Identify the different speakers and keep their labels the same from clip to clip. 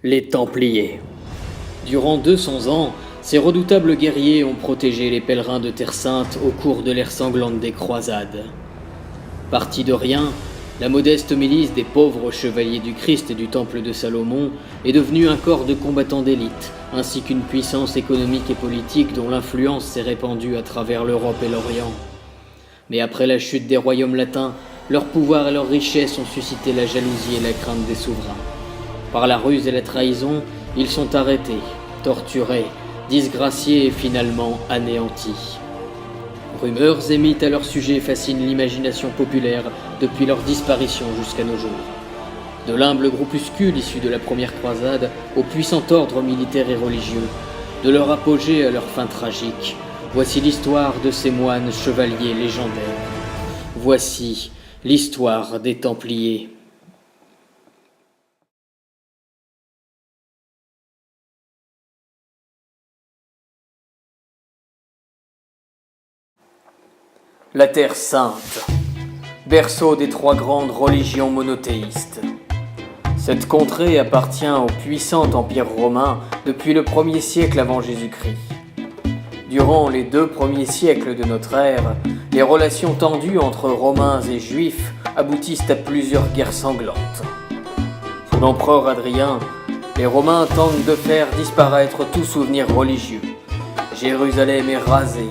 Speaker 1: Les Templiers. Durant 200 ans, ces redoutables guerriers ont protégé les pèlerins de Terre Sainte au cours de l'ère sanglante des croisades. Partis de rien, la modeste milice des pauvres chevaliers du Christ et du Temple de Salomon est devenue un corps de combattants d'élite, ainsi qu'une puissance économique et politique dont l'influence s'est répandue à travers l'Europe et l'Orient. Mais après la chute des royaumes latins, leur pouvoir et leur richesse ont suscité la jalousie et la crainte des souverains. Par la ruse et la trahison, ils sont arrêtés, torturés, disgraciés et finalement anéantis. Rumeurs et mythes à leur sujet fascinent l'imagination populaire depuis leur disparition jusqu'à nos jours. De l'humble groupuscule issu de la première croisade au puissant ordre militaire et religieux, de leur apogée à leur fin tragique, voici l'histoire de ces moines chevaliers légendaires. Voici l'histoire des Templiers. La Terre Sainte, berceau des trois grandes religions monothéistes. Cette contrée appartient au puissant empire romain depuis le 1er siècle avant Jésus-Christ. Durant les 2 premiers siècles de notre ère, les relations tendues entre Romains et Juifs aboutissent à plusieurs guerres sanglantes. Sous l'empereur Hadrien, les Romains tentent de faire disparaître tout souvenir religieux. Jérusalem est rasée,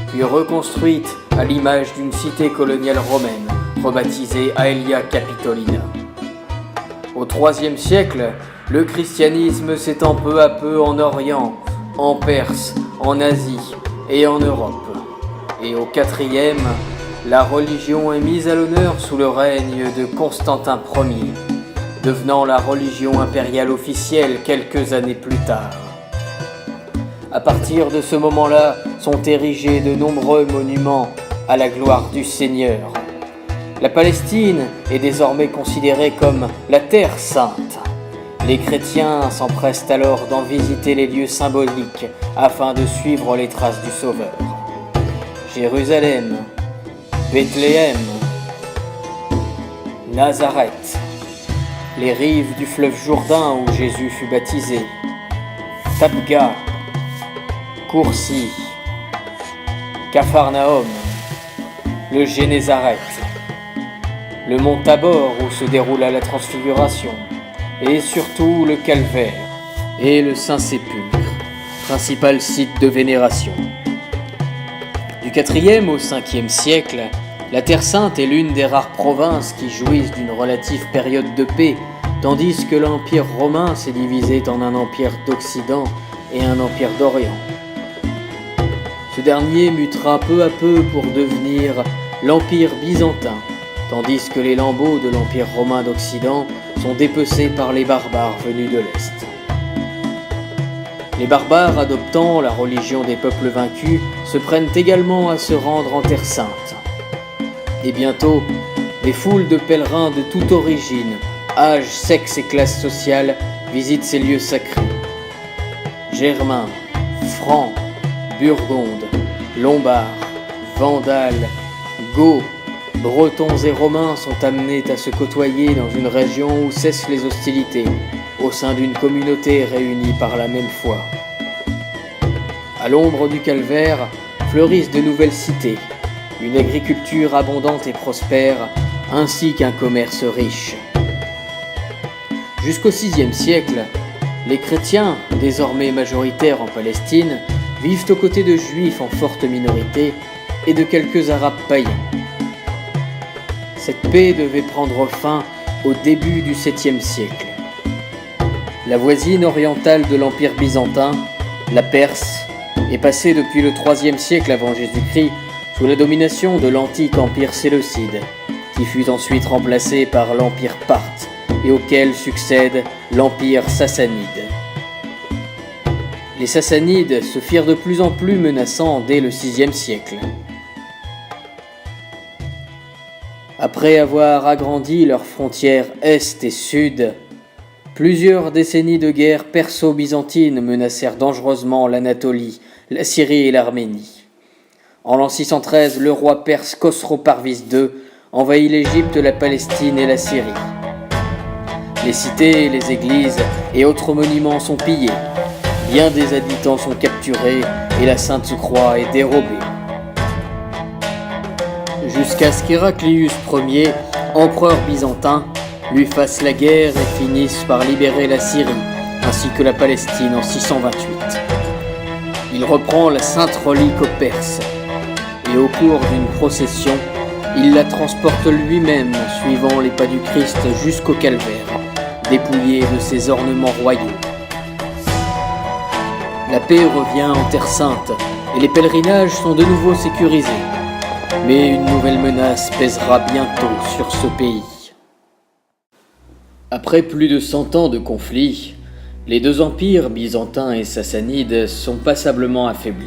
Speaker 1: puis reconstruite à l'image d'une cité coloniale romaine, rebaptisée Aelia Capitolina. Au IIIe siècle, le christianisme s'étend peu à peu en Orient, en Perse, en Asie et en Europe. Et au IVe, la religion est mise à l'honneur sous le règne de Constantin Ier, devenant la religion impériale officielle quelques années plus tard. À partir de ce moment-là, sont érigés de nombreux monuments à la gloire du Seigneur. La Palestine est désormais considérée comme la Terre Sainte. Les chrétiens s'empressent alors d'en visiter les lieux symboliques afin de suivre les traces du Sauveur. Jérusalem, Bethléem, Nazareth, les rives du fleuve Jourdain où Jésus fut baptisé, Tabga, Courcy, Capharnaüm, le Génézareth, le mont Tabor où se déroula la transfiguration, et surtout le Calvaire et le Saint-Sépulcre, principal site de vénération. Du IVe au Ve siècle, la Terre Sainte est l'une des rares provinces qui jouissent d'une relative période de paix, tandis que l'Empire romain s'est divisé en un empire d'Occident et un empire d'Orient. Ce dernier mutera peu à peu pour devenir l'Empire byzantin, tandis que les lambeaux de l'Empire romain d'Occident sont dépecés par les barbares venus de l'Est. Les barbares adoptant la religion des peuples vaincus se prennent également à se rendre en Terre Sainte. Et bientôt, des foules de pèlerins de toute origine, âge, sexe et classe sociale visitent ces lieux sacrés. Germains, Francs, Burgondes, Lombards, Vandales, Goths, Bretons et Romains sont amenés à se côtoyer dans une région où cessent les hostilités, au sein d'une communauté réunie par la même foi. À l'ombre du calvaire fleurissent de nouvelles cités, une agriculture abondante et prospère, ainsi qu'un commerce riche. Jusqu'au VIe siècle, les chrétiens, désormais majoritaires en Palestine, vivent aux côtés de juifs en forte minorité et de quelques arabes païens. Cette paix devait prendre fin au début du 7e siècle. La voisine orientale de l'Empire byzantin, la Perse, est passée depuis le 3e siècle avant Jésus-Christ sous la domination de l'antique empire séleucide, qui fut ensuite remplacé par l'empire parthe et auquel succède l'empire sassanide. Les Sassanides se firent de plus en plus menaçants dès le 6e siècle. Après avoir agrandi leurs frontières est et sud, plusieurs décennies de guerre perso-byzantine menacèrent dangereusement l'Anatolie, la Syrie et l'Arménie. En l'an 613, le roi perse Khosrow Parvis II envahit l'Égypte, la Palestine et la Syrie. Les cités, les églises et autres monuments sont pillés. Bien des habitants sont capturés et la Sainte Croix est dérobée. Jusqu'à ce qu'Héraclius Ier, empereur byzantin, lui fasse la guerre et finisse par libérer la Syrie, ainsi que la Palestine en 628. Il reprend la sainte relique aux Perses, et au cours d'une procession, il la transporte lui-même, suivant les pas du Christ jusqu'au calvaire, dépouillé de ses ornements royaux. La paix revient en Terre Sainte, et les pèlerinages sont de nouveau sécurisés. Mais une nouvelle menace pèsera bientôt sur ce pays. Après plus de 100 ans de conflit, les deux empires byzantin et sassanide sont passablement affaiblis.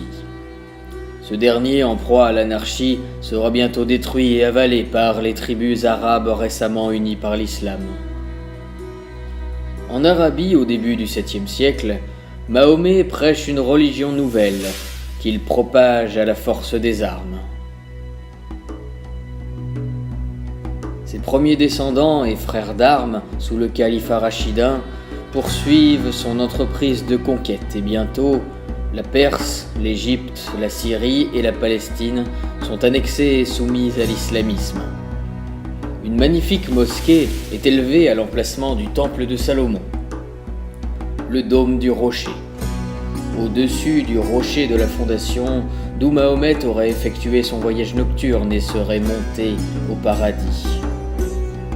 Speaker 1: Ce dernier, en proie à l'anarchie, sera bientôt détruit et avalé par les tribus arabes récemment unies par l'islam. En Arabie, au début du 7e siècle, Mahomet prêche une religion nouvelle qu'il propage à la force des armes. Ses premiers descendants et frères d'armes, sous le califat rachidun, poursuivent son entreprise de conquête et bientôt, la Perse, l'Égypte, la Syrie et la Palestine sont annexées et soumises à l'islamisme. Une magnifique mosquée est élevée à l'emplacement du temple de Salomon, le dôme du rocher. Au-dessus du rocher de la fondation, d'où Mahomet aurait effectué son voyage nocturne et serait monté au paradis.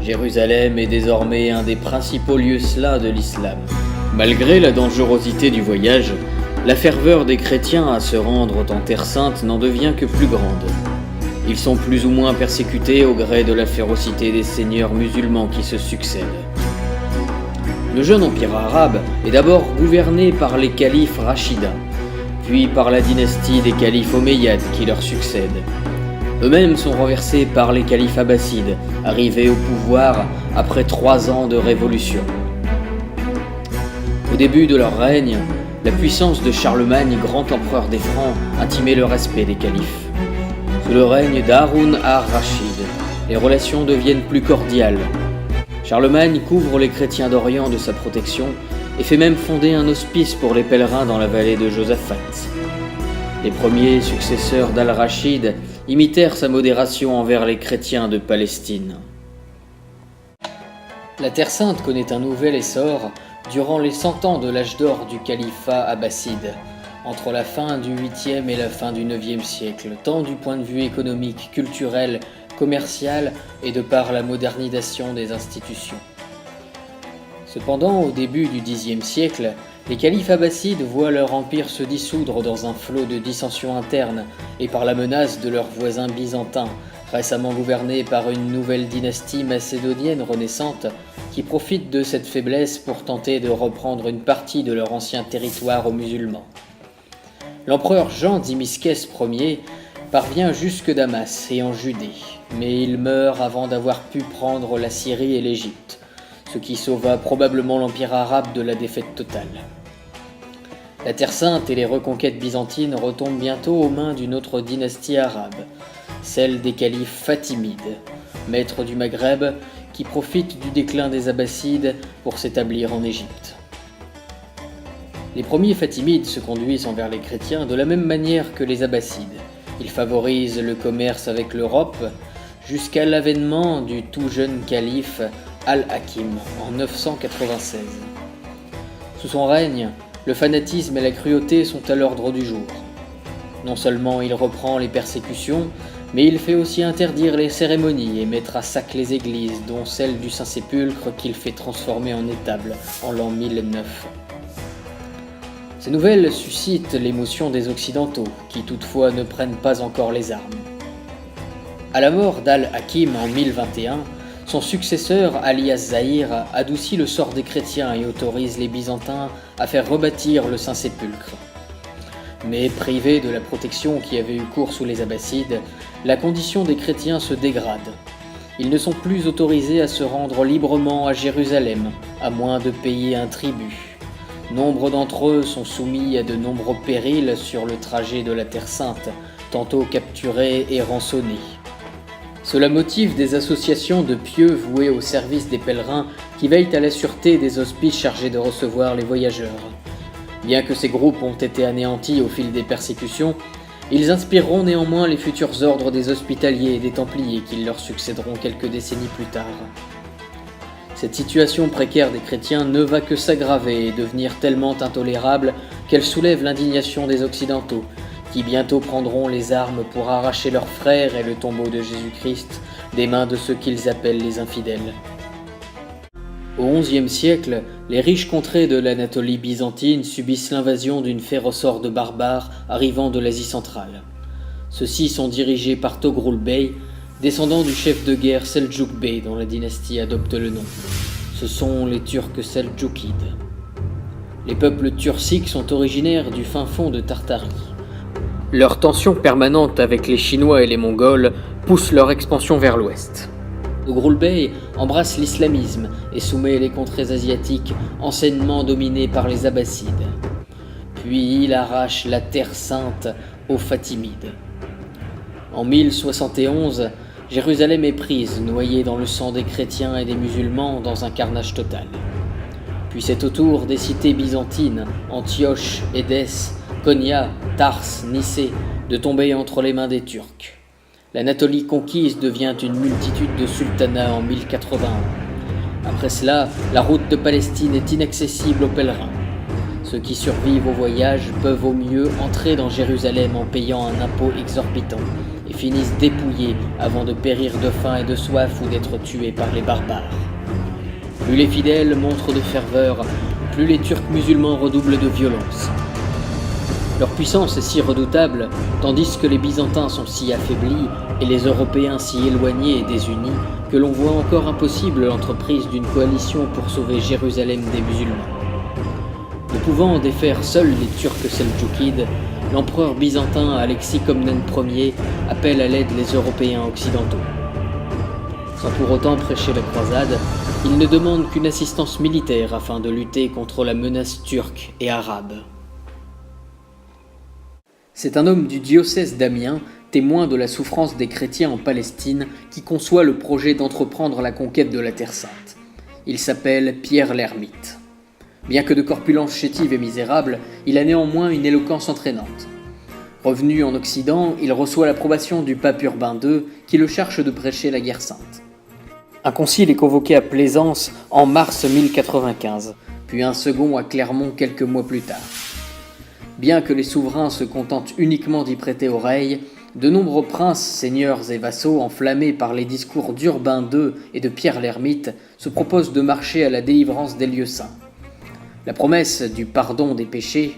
Speaker 1: Jérusalem est désormais un des principaux lieux saints de l'islam. Malgré la dangerosité du voyage, la ferveur des chrétiens à se rendre en Terre Sainte n'en devient que plus grande. Ils sont plus ou moins persécutés au gré de la férocité des seigneurs musulmans qui se succèdent. Le jeune empire arabe est d'abord gouverné par les califes rachidins, puis par la dynastie des califes omeyyades qui leur succèdent. Eux-mêmes sont renversés par les califes abbassides, arrivés au pouvoir après 3 ans de révolution. Au début de leur règne, la puissance de Charlemagne, grand empereur des Francs, intimait le respect des califes. Sous le règne d'Haroun ar-Rachid, les relations deviennent plus cordiales. Charlemagne couvre les chrétiens d'Orient de sa protection et fait même fonder un hospice pour les pèlerins dans la vallée de Josaphat. Les premiers successeurs d'Al-Rachid imitèrent sa modération envers les chrétiens de Palestine. La Terre Sainte connaît un nouvel essor durant les 100 ans de l'âge d'or du califat abbasside, entre la fin du 8e et la fin du 9e siècle, tant du point de vue économique, culturel, commercial et de par la modernisation des institutions. Cependant, au début du Xe siècle, les califes abbassides voient leur empire se dissoudre dans un flot de dissensions internes et par la menace de leurs voisins byzantins, récemment gouvernés par une nouvelle dynastie macédonienne renaissante qui profite de cette faiblesse pour tenter de reprendre une partie de leur ancien territoire aux musulmans. L'empereur Jean Zimisces Ier parvient jusque Damas et en Judée, mais il meurt avant d'avoir pu prendre la Syrie et l'Égypte, ce qui sauva probablement l'empire arabe de la défaite totale. La Terre Sainte et les reconquêtes byzantines retombent bientôt aux mains d'une autre dynastie arabe, celle des califes fatimides, maîtres du Maghreb, qui profitent du déclin des Abbassides pour s'établir en Égypte. Les premiers Fatimides se conduisent envers les chrétiens de la même manière que les Abbassides. Ils favorisent le commerce avec l'Europe jusqu'à l'avènement du tout jeune calife Al-Hakim en 996. Sous son règne, le fanatisme et la cruauté sont à l'ordre du jour. Non seulement il reprend les persécutions, mais il fait aussi interdire les cérémonies et mettre à sac les églises, dont celle du Saint-Sépulcre qu'il fait transformer en étable en l'an 1009. Ces nouvelles suscitent l'émotion des Occidentaux, qui toutefois ne prennent pas encore les armes. À la mort d'Al-Hakim en 1021, son successeur, Ali Az-Zahir, adoucit le sort des chrétiens et autorise les Byzantins à faire rebâtir le Saint-Sépulcre. Mais privés de la protection qui avait eu cours sous les Abbassides, la condition des chrétiens se dégrade. Ils ne sont plus autorisés à se rendre librement à Jérusalem, à moins de payer un tribut. Nombre d'entre eux sont soumis à de nombreux périls sur le trajet de la Terre Sainte, tantôt capturés et rançonnés. Cela motive des associations de pieux vouées au service des pèlerins qui veillent à la sûreté des hospices chargés de recevoir les voyageurs. Bien que ces groupes ont été anéantis au fil des persécutions, ils inspireront néanmoins les futurs ordres des hospitaliers et des templiers qui leur succéderont quelques décennies plus tard. Cette situation précaire des chrétiens ne va que s'aggraver et devenir tellement intolérable qu'elle soulève l'indignation des Occidentaux, qui bientôt prendront les armes pour arracher leurs frères et le tombeau de Jésus-Christ des mains de ceux qu'ils appellent les infidèles. Au XIe siècle, les riches contrées de l'Anatolie byzantine subissent l'invasion d'une féroce horde de barbares arrivant de l'Asie centrale. Ceux-ci sont dirigés par Togrul Bey, descendant du chef de guerre Seljuk Bey dont la dynastie adopte le nom. Ce sont les Turcs seldjoukides. Les peuples turciques sont originaires du fin fond de Tartarie. Leur tension permanente avec les Chinois et les Mongols pousse leur expansion vers l'ouest. Togrul Bey embrasse l'islamisme et soumet les contrées asiatiques anciennement dominées par les Abbassides. Puis il arrache la Terre Sainte aux Fatimides. En 1071, Jérusalem est prise, noyée dans le sang des chrétiens et des musulmans dans un carnage total. Puis c'est au tour des cités byzantines, Antioche, Édesse, Konya, Tars, Nicée, de tomber entre les mains des Turcs. L'Anatolie conquise devient une multitude de sultanats en 1081. Après cela, la route de Palestine est inaccessible aux pèlerins. Ceux qui survivent au voyage peuvent au mieux entrer dans Jérusalem en payant un impôt exorbitant et finissent dépouillés avant de périr de faim et de soif ou d'être tués par les barbares. Plus les fidèles montrent de ferveur, plus les Turcs musulmans redoublent de violence. Leur puissance est si redoutable, tandis que les Byzantins sont si affaiblis et les Européens si éloignés et désunis, que l'on voit encore impossible l'entreprise d'une coalition pour sauver Jérusalem des musulmans. Ne pouvant défaire seuls les Turcs seldjoukides, l'empereur byzantin Alexis Comnène Ier appelle à l'aide les Européens occidentaux. Sans pour autant prêcher la croisade, il ne demande qu'une assistance militaire afin de lutter contre la menace turque et arabe. C'est un homme du diocèse d'Amiens, témoin de la souffrance des chrétiens en Palestine, qui conçoit le projet d'entreprendre la conquête de la Terre Sainte. Il s'appelle Pierre l'Ermite. Bien que de corpulence chétive et misérable, il a néanmoins une éloquence entraînante. Revenu en Occident, il reçoit l'approbation du pape Urbain II, qui le charge de prêcher la guerre sainte. Un concile est convoqué à Plaisance en mars 1095, puis un second à Clermont quelques mois plus tard. Bien que les souverains se contentent uniquement d'y prêter oreille, de nombreux princes, seigneurs et vassaux, enflammés par les discours d'Urbain II et de Pierre l'Ermite, se proposent de marcher à la délivrance des lieux saints. La promesse du pardon des péchés,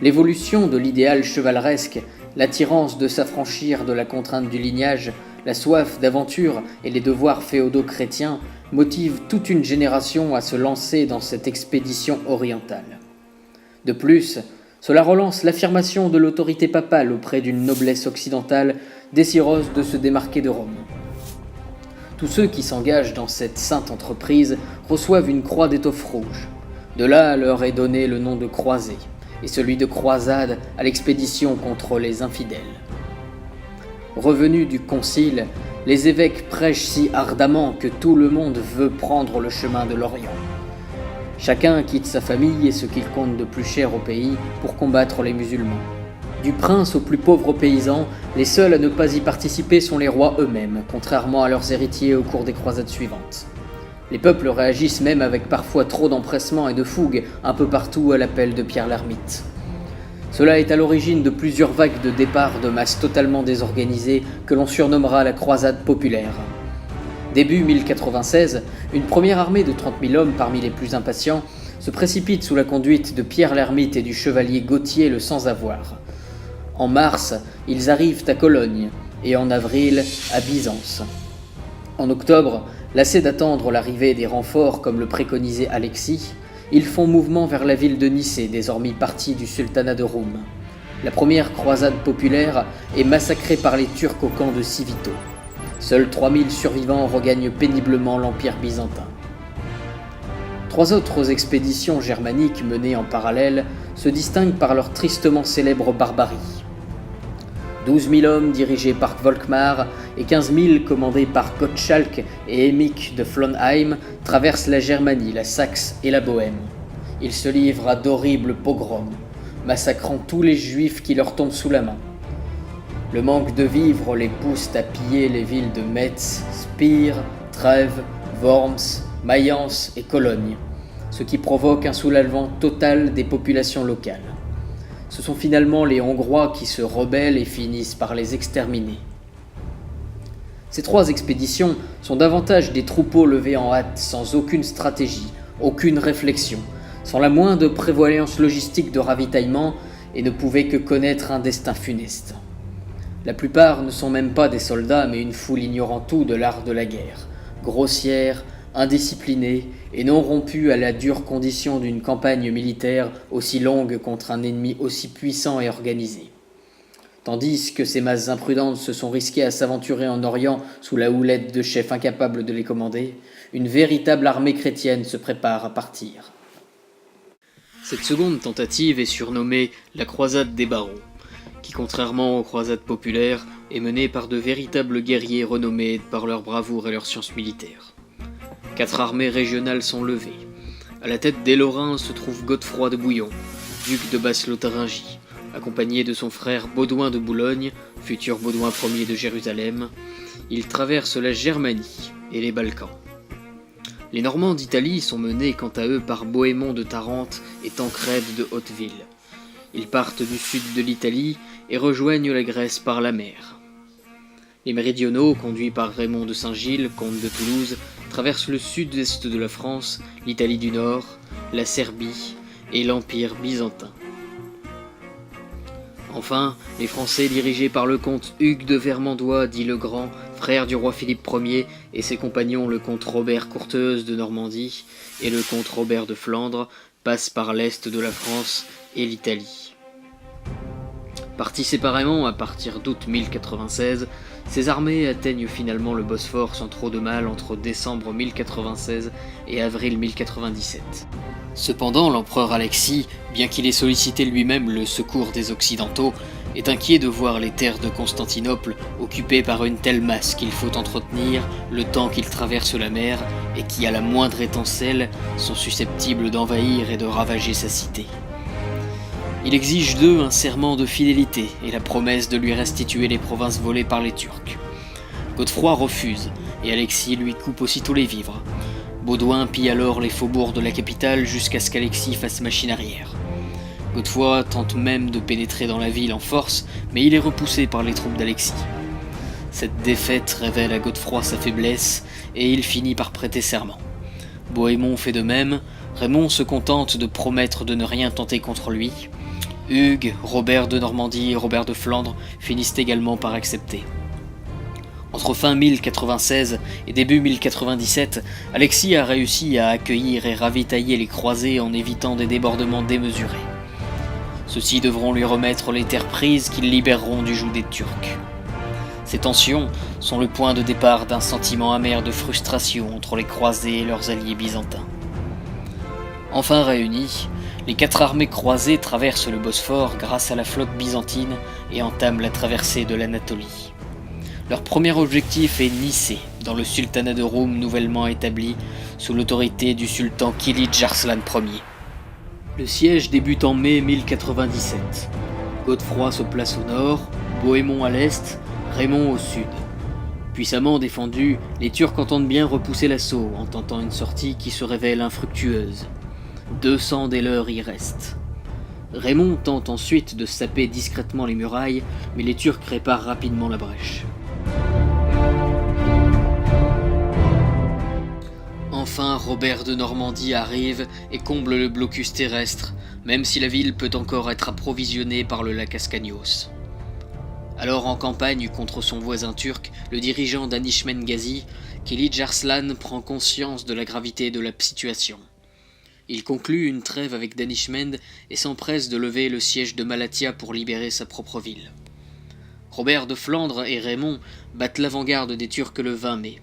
Speaker 1: l'évolution de l'idéal chevaleresque, l'attirance de s'affranchir de la contrainte du lignage, la soif d'aventure et les devoirs féodaux chrétiens motivent toute une génération à se lancer dans cette expédition orientale. De plus, cela relance l'affirmation de l'autorité papale auprès d'une noblesse occidentale désireuse de se démarquer de Rome. Tous ceux qui s'engagent dans cette sainte entreprise reçoivent une croix d'étoffe rouge. De là leur est donné le nom de croisés, et celui de croisade à l'expédition contre les infidèles. Revenus du concile, les évêques prêchent si ardemment que tout le monde veut prendre le chemin de l'Orient. Chacun quitte sa famille et ce qu'il compte de plus cher au pays pour combattre les musulmans. Du prince au plus pauvre paysan, les seuls à ne pas y participer sont les rois eux-mêmes, contrairement à leurs héritiers au cours des croisades suivantes. Les peuples réagissent même avec parfois trop d'empressement et de fougue un peu partout à l'appel de Pierre l'Ermite. Cela est à l'origine de plusieurs vagues de départ de masses totalement désorganisées que l'on surnommera la croisade populaire. Début 1096, une première armée de 30 000 hommes parmi les plus impatients se précipite sous la conduite de Pierre l'Ermite et du chevalier Gauthier le Sans-Avoir. En mars, ils arrivent à Cologne et en avril à Byzance. En octobre, lassés d'attendre l'arrivée des renforts comme le préconisait Alexis, ils font mouvement vers la ville de Nicée, désormais partie du sultanat de Roum. La première croisade populaire est massacrée par les Turcs au camp de Civito. Seuls 3000 survivants regagnent péniblement l'Empire byzantin. 3 autres expéditions germaniques menées en parallèle se distinguent par leur tristement célèbre barbarie. 12 000 hommes dirigés par Volkmar et 15 000 commandés par Gottschalk et Émile de Flonheim traversent la Germanie, la Saxe et la Bohême. Ils se livrent à d'horribles pogroms, massacrant tous les juifs qui leur tombent sous la main. Le manque de vivres les pousse à piller les villes de Metz, Spire, Trèves, Worms, Mayence et Cologne, ce qui provoque un soulèvement total des populations locales. Ce sont finalement les Hongrois qui se rebellent et finissent par les exterminer. Ces 3 expéditions sont davantage des troupeaux levés en hâte, sans aucune stratégie, aucune réflexion, sans la moindre prévoyance logistique de ravitaillement et ne pouvaient que connaître un destin funeste. La plupart ne sont même pas des soldats, mais une foule ignorant tout de l'art de la guerre, grossière, indisciplinée et non rompue à la dure condition d'une campagne militaire aussi longue contre un ennemi aussi puissant et organisé. Tandis que ces masses imprudentes se sont risquées à s'aventurer en Orient sous la houlette de chefs incapables de les commander, une véritable armée chrétienne se prépare à partir. Cette seconde tentative est surnommée la croisade des barons, qui, contrairement aux croisades populaires, est menée par de véritables guerriers renommés par leur bravoure et leur science militaire. 4 armées régionales sont levées. À la tête des Lorrains se trouve Godefroy de Bouillon, duc de Basse-Lotharingie, accompagné de son frère Baudouin de Boulogne, futur Baudouin Ier de Jérusalem. Il traverse la Germanie et les Balkans. Les Normands d'Italie sont menés quant à eux par Bohémond de Tarente et Tancrède de Hauteville. Ils partent du sud de l'Italie et rejoignent la Grèce par la mer. Les méridionaux, conduits par Raymond de Saint-Gilles, comte de Toulouse, traversent le sud-est de la France, l'Italie du Nord, la Serbie et l'Empire byzantin. Enfin, les Français dirigés par le comte Hugues de Vermandois, dit le Grand, frère du roi Philippe Ier, et ses compagnons le comte Robert Courteuse de Normandie et le comte Robert de Flandre, passent par l'est de la France et l'Italie. Partis séparément à partir d'août 1096, ces armées atteignent finalement le Bosphore sans trop de mal entre décembre 1096 et avril 1097. Cependant, l'empereur Alexis, bien qu'il ait sollicité lui-même le secours des Occidentaux, est inquiet de voir les terres de Constantinople occupées par une telle masse qu'il faut entretenir le temps qu'ils traversent la mer et qui, à la moindre étincelle, sont susceptibles d'envahir et de ravager sa cité. Il exige d'eux un serment de fidélité et la promesse de lui restituer les provinces volées par les Turcs. Godefroy refuse, et Alexis lui coupe aussitôt les vivres. Baudouin pille alors les faubourgs de la capitale jusqu'à ce qu'Alexis fasse machine arrière. Godefroy tente même de pénétrer dans la ville en force, mais il est repoussé par les troupes d'Alexis. Cette défaite révèle à Godefroy sa faiblesse, et il finit par prêter serment. Bohémond fait de même, Raymond se contente de promettre de ne rien tenter contre lui. Hugues, Robert de Normandie et Robert de Flandre finissent également par accepter. Entre fin 1096 et début 1097, Alexis a réussi à accueillir et ravitailler les croisés en évitant des débordements démesurés. Ceux-ci devront lui remettre les terres prises qu'ils libéreront du joug des Turcs. Ces tensions sont le point de départ d'un sentiment amer de frustration entre les croisés et leurs alliés byzantins. Enfin réunis, les 4 armées croisées traversent le Bosphore grâce à la flotte byzantine et entament la traversée de l'Anatolie. Leur premier objectif est Nicée, dans le sultanat de Roum nouvellement établi sous l'autorité du sultan Kilij Arslan Ier. Le siège débute en mai 1097. Godefroy se place au nord, Bohémond à l'est, Raymond au sud. Puissamment défendus, les Turcs entendent bien repousser l'assaut en tentant une sortie qui se révèle infructueuse. 200 des leurs y restent. Raymond tente ensuite de saper discrètement les murailles, mais les Turcs réparent rapidement la brèche. Enfin, Robert de Normandie arrive et comble le blocus terrestre, même si la ville peut encore être approvisionnée par le lac Ascanios. Alors en campagne contre son voisin turc, le dirigeant Danişmen Gazi, Kilij Arslan prend conscience de la gravité de la situation. Il conclut une trêve avec Danişmen et s'empresse de lever le siège de Malatia pour libérer sa propre ville. Robert de Flandre et Raymond battent l'avant-garde des Turcs le 20 mai.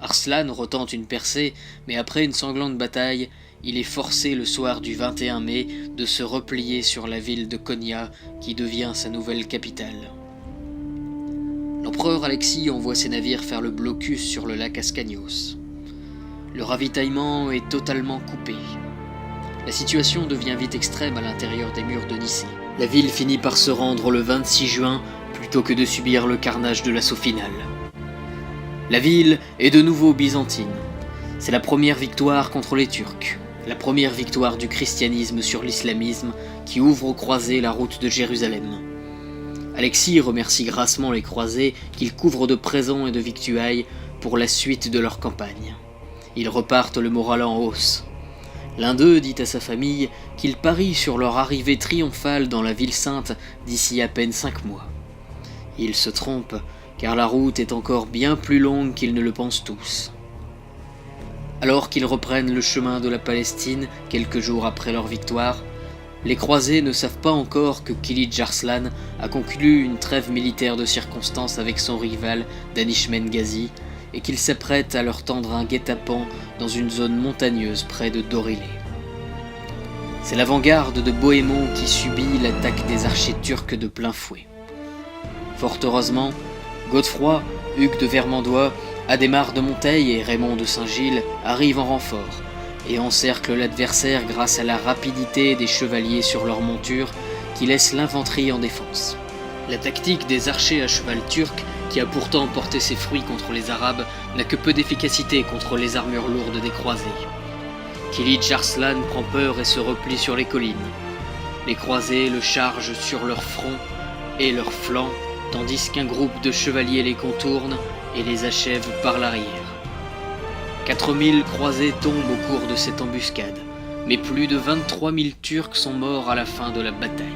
Speaker 1: Arslan retente une percée, mais après une sanglante bataille, il est forcé le soir du 21 mai de se replier sur la ville de Konya qui devient sa nouvelle capitale. L'empereur Alexis envoie ses navires faire le blocus sur le lac Ascanios. Le ravitaillement est totalement coupé. La situation devient vite extrême à l'intérieur des murs de Nicée. La ville finit par se rendre le 26 juin plutôt que de subir le carnage de l'assaut final. La ville est de nouveau byzantine. C'est la première victoire contre les Turcs, la première victoire du christianisme sur l'islamisme qui ouvre aux croisés la route de Jérusalem. Alexis remercie grassement les croisés qu'ils couvrent de présents et de victuailles pour la suite de leur campagne. Ils repartent le moral en hausse. L'un d'eux dit à sa famille qu'il parie sur leur arrivée triomphale dans la ville sainte d'ici à peine 5 mois. Ils se trompent, car la route est encore bien plus longue qu'ils ne le pensent tous. Alors qu'ils reprennent le chemin de la Palestine quelques jours après leur victoire, les croisés ne savent pas encore que Kilij Arslan a conclu une trêve militaire de circonstance avec son rival Danishmend Ghazi et qu'il s'apprête à leur tendre un guet-apens dans une zone montagneuse près de Dorilé. C'est l'avant-garde de Bohémond qui subit l'attaque des archers turcs de plein fouet. Fort heureusement, Godefroy, Hugues de Vermandois, Adhémar de Monteil et Raymond de Saint-Gilles arrivent en renfort et encerclent l'adversaire grâce à la rapidité des chevaliers sur leurs montures qui laissent l'infanterie en défense. La tactique des archers à cheval turcs, qui a pourtant porté ses fruits contre les Arabes, n'a que peu d'efficacité contre les armures lourdes des croisés. Kilij Arslan prend peur et se replie sur les collines. Les croisés le chargent sur leur front et leurs flancs, tandis qu'un groupe de chevaliers les contourne et les achève par l'arrière. 4000 croisés tombent au cours de cette embuscade, mais plus de 23 000 Turcs sont morts à la fin de la bataille.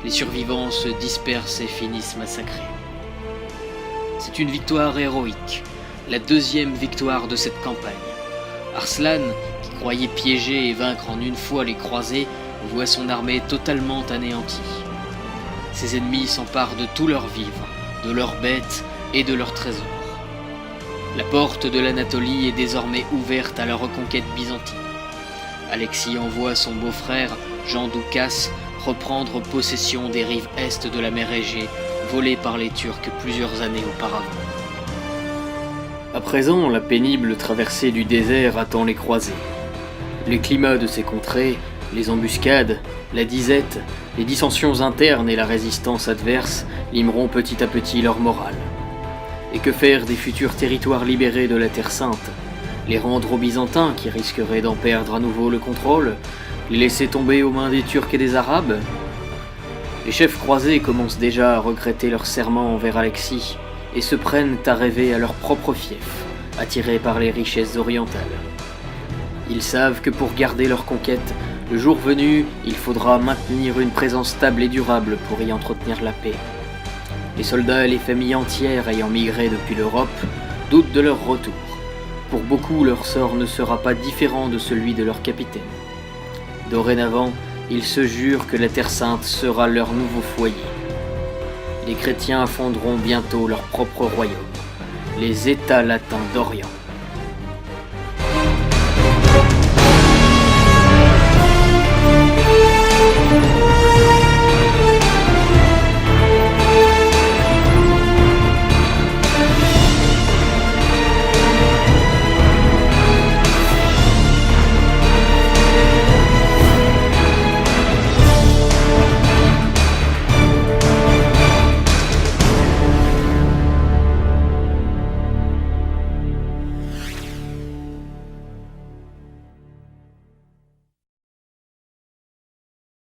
Speaker 1: Les survivants se dispersent et finissent massacrés. C'est une victoire héroïque, la deuxième victoire de cette campagne. Arslan, qui croyait piéger et vaincre en une fois les croisés, voit son armée totalement anéantie. Ses ennemis s'emparent de tous leurs vivres, de leurs bêtes et de leurs trésors. La porte de l'Anatolie est désormais ouverte à la reconquête byzantine. Alexis envoie son beau-frère, Jean Doukas, reprendre possession des rives est de la mer Égée, volées par les Turcs plusieurs années auparavant. À présent, la pénible traversée du désert attend les croisés. Les climats de ces contrées, les embuscades, la disette, les dissensions internes et la résistance adverse limeront petit à petit leur morale. Et que faire des futurs territoires libérés de la Terre Sainte? Les rendre aux Byzantins qui risqueraient d'en perdre à nouveau le contrôle? Les laisser tomber aux mains des Turcs et des Arabes? Les chefs croisés commencent déjà à regretter leur serment envers Alexis et se prennent à rêver à leur propre fief, attirés par les richesses orientales. Ils savent que pour garder leur conquête, le jour venu, il faudra maintenir une présence stable et durable pour y entretenir la paix. Les soldats et les familles entières ayant migré depuis l'Europe doutent de leur retour. Pour beaucoup, leur sort ne sera pas différent de celui de leur capitaine. Dorénavant, ils se jurent que la Terre Sainte sera leur nouveau foyer. Les chrétiens fonderont bientôt leur propre royaume, les États latins d'Orient.